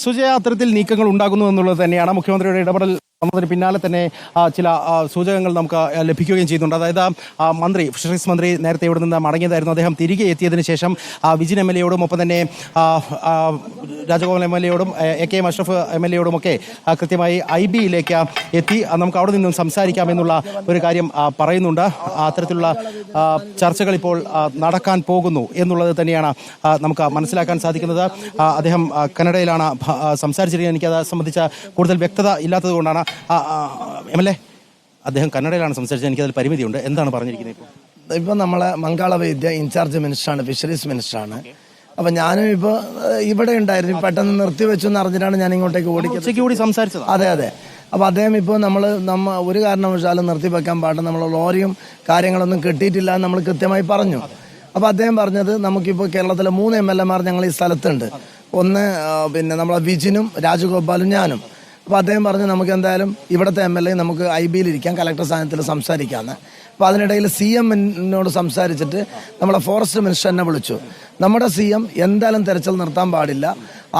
സുജയ, അത്തരത്തിൽ നീക്കങ്ങൾ ഉണ്ടാകുന്നു എന്നുള്ളത് തന്നെയാണ്. മുഖ്യമന്ത്രിയുടെ ഇടപെടൽ വന്നതിന് പിന്നാലെ തന്നെ ചില സൂചകങ്ങൾ നമുക്ക് ലഭിക്കുകയും ചെയ്യുന്നുണ്ട്. അതായത് മന്ത്രി, ഫിഷറീസ് മന്ത്രി നേരത്തെ ഇവിടെ നിന്ന് മടങ്ങിയതായിരുന്നു. അദ്ദേഹം തിരികെ എത്തിയതിനു ശേഷം വിജിൻ എം എൽ എയോടും ഒപ്പം തന്നെ രാജഗോപാൽ എം എൽ എയോടും AK അഷ്റഫ് എം എൽ എയോടും ഒക്കെ കൃത്യമായി IB-യിലേക്ക് എത്തി നമുക്ക് അവിടെ നിന്നും സംസാരിക്കാമെന്നുള്ള ഒരു കാര്യം പറയുന്നുണ്ട്. അത്തരത്തിലുള്ള ചർച്ചകൾ ഇപ്പോൾ നടക്കാൻ പോകുന്നു എന്നുള്ളത് തന്നെയാണ് നമുക്ക് മനസ്സിലാക്കാൻ സാധിക്കുന്നത്. അദ്ദേഹം കന്നഡയിലാണ് സംസാരിച്ചിരിക്കുന്നത്. എനിക്കത് സംബന്ധിച്ച കൂടുതൽ വ്യക്തത ഇല്ലാത്തത് കൊണ്ടാണ്. MLA അദ്ദേഹം കന്നഡയിലാണ് സംസാരിച്ചത്. എനിക്കതിൽ പരിമിതിയുണ്ട്. എന്താണ് പറഞ്ഞിരിക്കുന്നത്? ഇപ്പം നമ്മളെ മംഗള വൈദ്യ ഇൻചാർജ് മിനിസ്റ്ററാണ്, ഫിഷറീസ് മിനിസ്റ്ററാണ്. അപ്പം ഞാനും ഇപ്പോൾ ഇവിടെ ഉണ്ടായിരുന്നു. പെട്ടെന്ന് നിർത്തിവെച്ചു എന്ന് അറിഞ്ഞിട്ടാണ് ഞാൻ ഇങ്ങോട്ടേക്ക് ഓടി സംസാരിച്ചത്. അതെ. അപ്പോൾ അദ്ദേഹം ഇപ്പോൾ നമ്മ ഒരു കാരണവശാലും നിർത്തിവെക്കാൻ പാടില്ല, നമ്മൾ ലോറിയും കാര്യങ്ങളൊന്നും കിട്ടിയിട്ടില്ല എന്ന് നമ്മൾ കൃത്യമായി പറഞ്ഞു. അപ്പോൾ അദ്ദേഹം പറഞ്ഞത് നമുക്കിപ്പോൾ കേരളത്തിലെ 3 MLA-മാർ ഞങ്ങൾ ഈ സ്ഥലത്തുണ്ട്. ഒന്ന് നമ്മളെ വിജിനും രാജഗോപാലും ഞാനും. അപ്പോൾ അദ്ദേഹം പറഞ്ഞു നമുക്ക് എന്തായാലും ഇവിടുത്തെ MLA നമുക്ക് IB-യിലിരിക്കാം, കലക്ടർ സ്ഥാനത്തിൽ സംസാരിക്കാമെന്ന്. അപ്പോൾ അതിനിടയിൽ CM-നോട് സംസാരിച്ചിട്ട് നമ്മളെ ഫോറസ്റ്റ് മിനിസ്റ്റർ എന്നെ വിളിച്ചു. നമ്മുടെ CM എന്തായാലും തെരച്ചിൽ നിർത്താൻ പാടില്ല,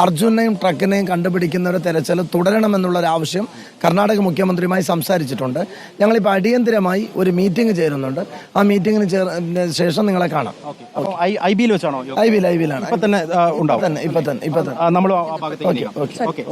അർജുനെയും ട്രക്കിനെയും കണ്ടുപിടിക്കുന്നവരെ തെരച്ചിൽ തുടരണമെന്നുള്ളൊരു ആവശ്യം കർണാടക മുഖ്യമന്ത്രിയുമായി സംസാരിച്ചിട്ടുണ്ട്. ഞങ്ങളിപ്പോൾ അടിയന്തരമായി ഒരു മീറ്റിംഗ് ചേരുന്നുണ്ട്. ആ മീറ്റിംഗിന് ശേഷം നിങ്ങളെ കാണാം. IB-യിൽ വെച്ചാണോ? IB-യിലാണ്. ഇപ്പം തന്നെ ഉണ്ടാവും. ഇപ്പം തന്നെ നമ്മൾ ഓക്കെ.